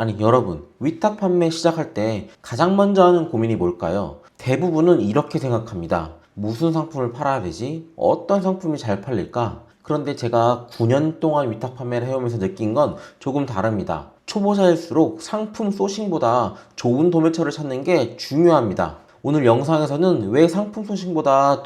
아니 여러분, 위탁 판매 시작할 때 가장 먼저 하는 고민이 뭘까요? 대부분은 이렇게 생각합니다. 무슨 상품을 팔아야 되지? 어떤 상품이 잘 팔릴까? 그런데 제가 9년 동안 위탁 판매를 해오면서 느낀 건 조금 다릅니다. 초보자일수록 상품 소싱보다 좋은 도매처를 찾는 게 중요합니다. 오늘 영상에서는 왜 상품 소싱보다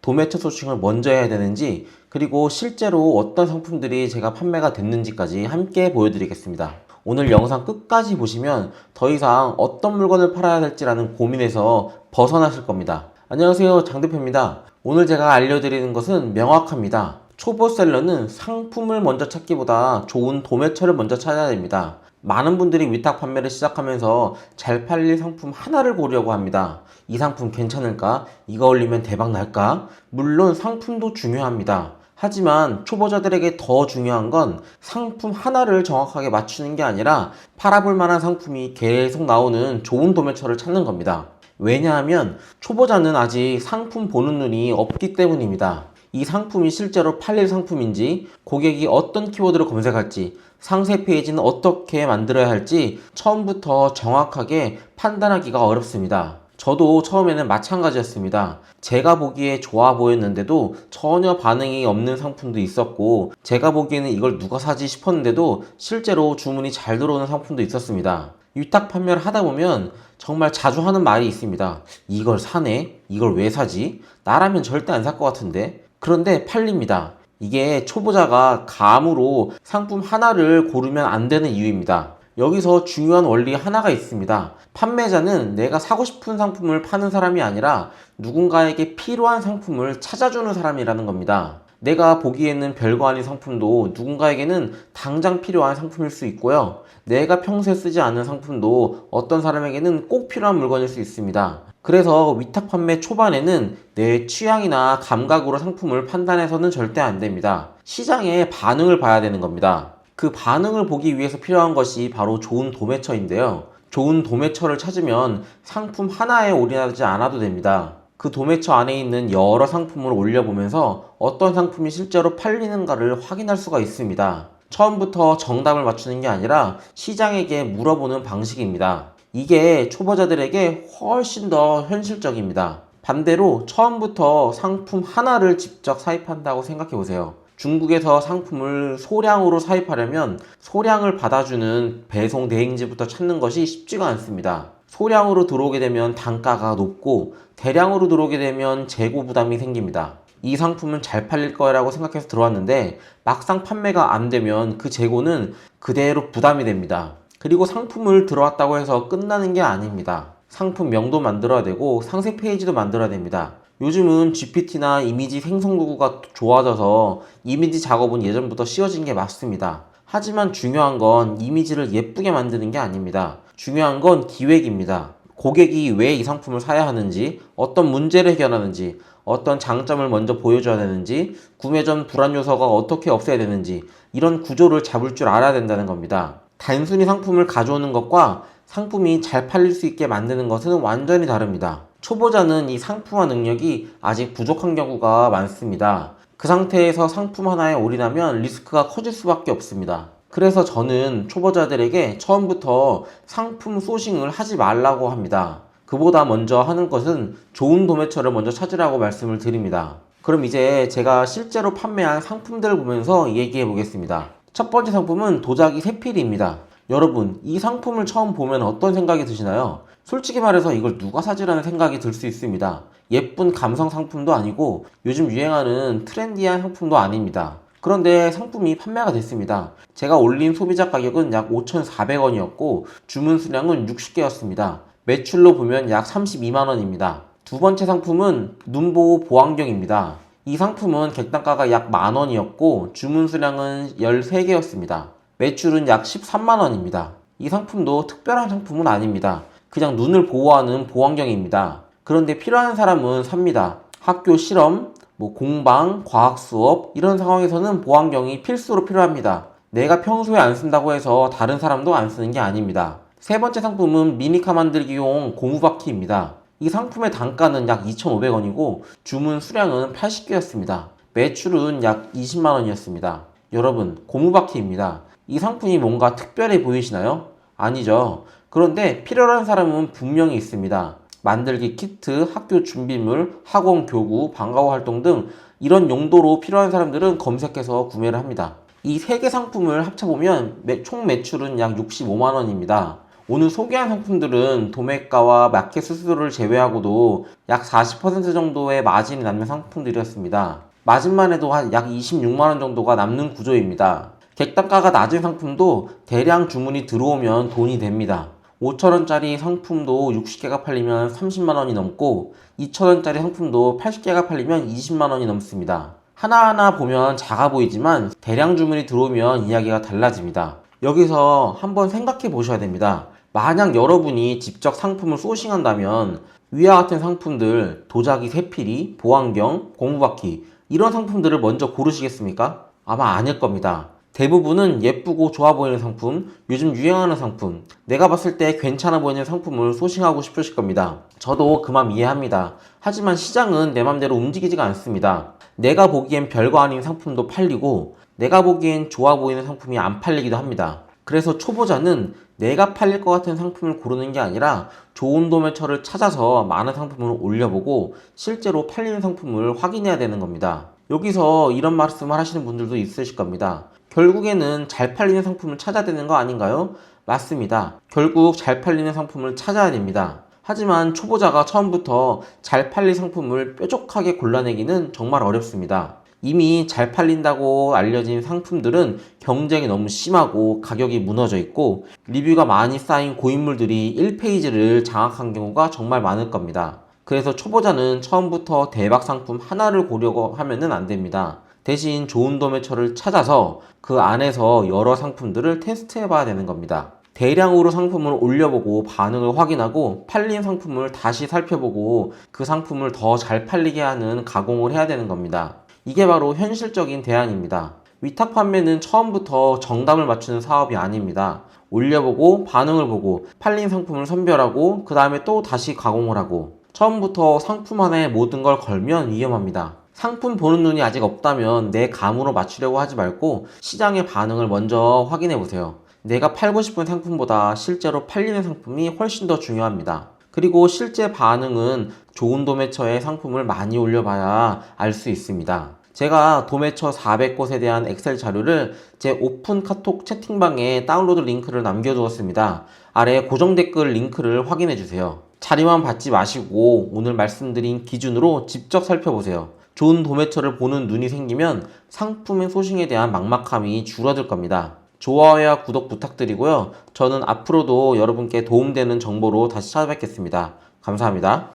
도매처 소싱을 먼저 해야 되는지, 그리고 실제로 어떤 상품들이 제가 판매가 됐는지까지 함께 보여드리겠습니다. 오늘 영상 끝까지 보시면 더 이상 어떤 물건을 팔아야 될지라는 고민에서 벗어나실 겁니다. 안녕하세요, 장 대표입니다. 오늘 제가 알려드리는 것은 명확합니다. 초보셀러는 상품을 먼저 찾기보다 좋은 도매처를 먼저 찾아야 됩니다. 많은 분들이 위탁 판매를 시작하면서 잘 팔릴 상품 하나를 고르려고 합니다. 이 상품 괜찮을까? 이거 올리면 대박 날까? 물론 상품도 중요합니다. 하지만 초보자들에게 더 중요한 건 상품 하나를 정확하게 맞추는 게 아니라 팔아볼 만한 상품이 계속 나오는 좋은 도매처를 찾는 겁니다. 왜냐하면 초보자는 아직 상품 보는 눈이 없기 때문입니다. 이 상품이 실제로 팔릴 상품인지, 고객이 어떤 키워드를 검색할지, 상세 페이지는 어떻게 만들어야 할지 처음부터 정확하게 판단하기가 어렵습니다. 저도 처음에는 마찬가지였습니다. 제가 보기에 좋아 보였는데도 전혀 반응이 없는 상품도 있었고, 제가 보기에는 이걸 누가 사지 싶었는데도 실제로 주문이 잘 들어오는 상품도 있었습니다. 위탁 판매를 하다 보면 정말 자주 하는 말이 있습니다. 이걸 사네? 이걸 왜 사지? 나라면 절대 안 살 것 같은데? 그런데 팔립니다. 이게 초보자가 감으로 상품 하나를 고르면 안 되는 이유입니다. 여기서 중요한 원리 하나가 있습니다. 판매자는 내가 사고 싶은 상품을 파는 사람이 아니라 누군가에게 필요한 상품을 찾아주는 사람이라는 겁니다. 내가 보기에는 별거 아닌 상품도 누군가에게는 당장 필요한 상품일 수 있고요. 내가 평소에 쓰지 않는 상품도 어떤 사람에게는 꼭 필요한 물건일 수 있습니다. 그래서 위탁 판매 초반에는 내 취향이나 감각으로 상품을 판단해서는 절대 안 됩니다. 시장의 반응을 봐야 되는 겁니다. 그 반응을 보기 위해서 필요한 것이 바로 좋은 도매처인데요. 좋은 도매처를 찾으면 상품 하나에 올인하지 않아도 됩니다. 그 도매처 안에 있는 여러 상품을 올려보면서 어떤 상품이 실제로 팔리는가를 확인할 수가 있습니다. 처음부터 정답을 맞추는 게 아니라 시장에게 물어보는 방식입니다. 이게 초보자들에게 훨씬 더 현실적입니다. 반대로 처음부터 상품 하나를 직접 사입한다고 생각해 보세요. 중국에서 상품을 소량으로 사입하려면 소량을 받아주는 배송 대행지부터 찾는 것이 쉽지가 않습니다. 소량으로 들어오게 되면 단가가 높고, 대량으로 들어오게 되면 재고 부담이 생깁니다. 이 상품은 잘 팔릴 거라고 생각해서 들어왔는데 막상 판매가 안 되면 그 재고는 그대로 부담이 됩니다. 그리고 상품을 들어왔다고 해서 끝나는 게 아닙니다. 상품명도 만들어야 되고 상세 페이지도 만들어야 됩니다. 요즘은 GPT나 이미지 생성 도구가 좋아져서 이미지 작업은 예전부터 쉬워진 게 맞습니다. 하지만 중요한 건 이미지를 예쁘게 만드는 게 아닙니다. 중요한 건 기획입니다. 고객이 왜 이 상품을 사야 하는지, 어떤 문제를 해결하는지, 어떤 장점을 먼저 보여줘야 되는지, 구매 전 불안 요소가 어떻게 없애야 되는지, 이런 구조를 잡을 줄 알아야 된다는 겁니다. 단순히 상품을 가져오는 것과 상품이 잘 팔릴 수 있게 만드는 것은 완전히 다릅니다. 초보자는 이 상품화 능력이 아직 부족한 경우가 많습니다. 그 상태에서 상품 하나에 올인하면 리스크가 커질 수밖에 없습니다. 그래서 저는 초보자들에게 처음부터 상품 소싱을 하지 말라고 합니다. 그보다 먼저 하는 것은 좋은 도매처를 먼저 찾으라고 말씀을 드립니다. 그럼 이제 제가 실제로 판매한 상품들을 보면서 얘기해 보겠습니다. 첫 번째 상품은 도자기 세필입니다. 여러분, 이 상품을 처음 보면 어떤 생각이 드시나요? 솔직히 말해서 이걸 누가 사지라는 생각이 들 수 있습니다. 예쁜 감성 상품도 아니고 요즘 유행하는 트렌디한 상품도 아닙니다. 그런데 상품이 판매가 됐습니다. 제가 올린 소비자 가격은 약 5,400원이었고 주문 수량은 60개였습니다. 매출로 보면 약 32만원입니다. 두 번째 상품은 눈보호 보안경입니다. 이 상품은 객단가가 약 만원이었고 주문 수량은 13개였습니다. 매출은 약 13만원입니다. 이 상품도 특별한 상품은 아닙니다. 그냥 눈을 보호하는 보안경입니다. 그런데 필요한 사람은 삽니다. 학교 실험, 공방, 과학 수업 이런 상황에서는 보안경이 필수로 필요합니다. 내가 평소에 안 쓴다고 해서 다른 사람도 안 쓰는 게 아닙니다. 세 번째 상품은 미니카 만들기용 고무바퀴입니다. 이 상품의 단가는 약 2,500원이고 주문 수량은 80개였습니다. 매출은 약 20만원이었습니다. 여러분, 고무바퀴입니다. 이 상품이 뭔가 특별해 보이시나요? 아니죠. 그런데 필요한 사람은 분명히 있습니다. 만들기 키트, 학교 준비물, 학원 교구, 방과후 활동 등 이런 용도로 필요한 사람들은 검색해서 구매를 합니다. 이 세 개 상품을 합쳐보면 총 매출은 약 65만 원입니다. 오늘 소개한 상품들은 도매가와 마켓 수수료를 제외하고도 약 40% 정도의 마진이 남는 상품들이었습니다. 마진만 해도 한 약 26만 원 정도가 남는 구조입니다. 객단가가 낮은 상품도 대량 주문이 들어오면 돈이 됩니다. 5,000원짜리 상품도 60개가 팔리면 30만 원이 넘고 2,000원짜리 상품도 80개가 팔리면 20만 원이 넘습니다. 하나하나 보면 작아 보이지만 대량 주문이 들어오면 이야기가 달라집니다. 여기서 한번 생각해 보셔야 됩니다. 만약 여러분이 직접 상품을 소싱한다면 위와 같은 상품들, 도자기 3필이, 보안경, 고무바퀴 이런 상품들을 먼저 고르시겠습니까? 아마 아닐 겁니다. 대부분은 예쁘고 좋아 보이는 상품, 요즘 유행하는 상품, 내가 봤을 때 괜찮아 보이는 상품을 소싱하고 싶으실 겁니다. 저도 그 맘 이해합니다. 하지만 시장은 내 맘대로 움직이지가 않습니다. 내가 보기엔 별거 아닌 상품도 팔리고 내가 보기엔 좋아 보이는 상품이 안 팔리기도 합니다. 그래서 초보자는 내가 팔릴 것 같은 상품을 고르는 게 아니라 좋은 도매처를 찾아서 많은 상품을 올려보고 실제로 팔리는 상품을 확인해야 되는 겁니다. 여기서 이런 말씀을 하시는 분들도 있으실 겁니다. 결국에는 잘 팔리는 상품을 찾아야 되는 거 아닌가요? 맞습니다. 결국 잘 팔리는 상품을 찾아야 됩니다. 하지만 초보자가 처음부터 잘 팔릴 상품을 뾰족하게 골라내기는 정말 어렵습니다. 이미 잘 팔린다고 알려진 상품들은 경쟁이 너무 심하고 가격이 무너져 있고 리뷰가 많이 쌓인 고인물들이 1페이지를 장악한 경우가 정말 많을 겁니다. 그래서 초보자는 처음부터 대박 상품 하나를 고려고 하면은 안 됩니다. 대신 좋은 도매처를 찾아서 그 안에서 여러 상품들을 테스트해 봐야 되는 겁니다. 대량으로 상품을 올려보고 반응을 확인하고 팔린 상품을 다시 살펴보고 그 상품을 더 잘 팔리게 하는 가공을 해야 되는 겁니다. 이게 바로 현실적인 대안입니다. 위탁 판매는 처음부터 정답을 맞추는 사업이 아닙니다. 올려보고 반응을 보고 팔린 상품을 선별하고 그 다음에 또 다시 가공을 하고 처음부터 상품 하나에 모든 걸 걸면 위험합니다. 상품 보는 눈이 아직 없다면 내 감으로 맞추려고 하지 말고 시장의 반응을 먼저 확인해 보세요. 내가 팔고 싶은 상품보다 실제로 팔리는 상품이 훨씬 더 중요합니다. 그리고 실제 반응은 좋은 도매처에 상품을 많이 올려봐야 알 수 있습니다. 제가 도매처 400곳에 대한 엑셀 자료를 제 오픈 카톡 채팅방에 다운로드 링크를 남겨두었습니다. 아래 고정 댓글 링크를 확인해 주세요. 자료만 받지 마시고 오늘 말씀드린 기준으로 직접 살펴보세요. 좋은 도매처를 보는 눈이 생기면 상품의 소싱에 대한 막막함이 줄어들 겁니다. 좋아요와 구독 부탁드리고요. 저는 앞으로도 여러분께 도움되는 정보로 다시 찾아뵙겠습니다. 감사합니다.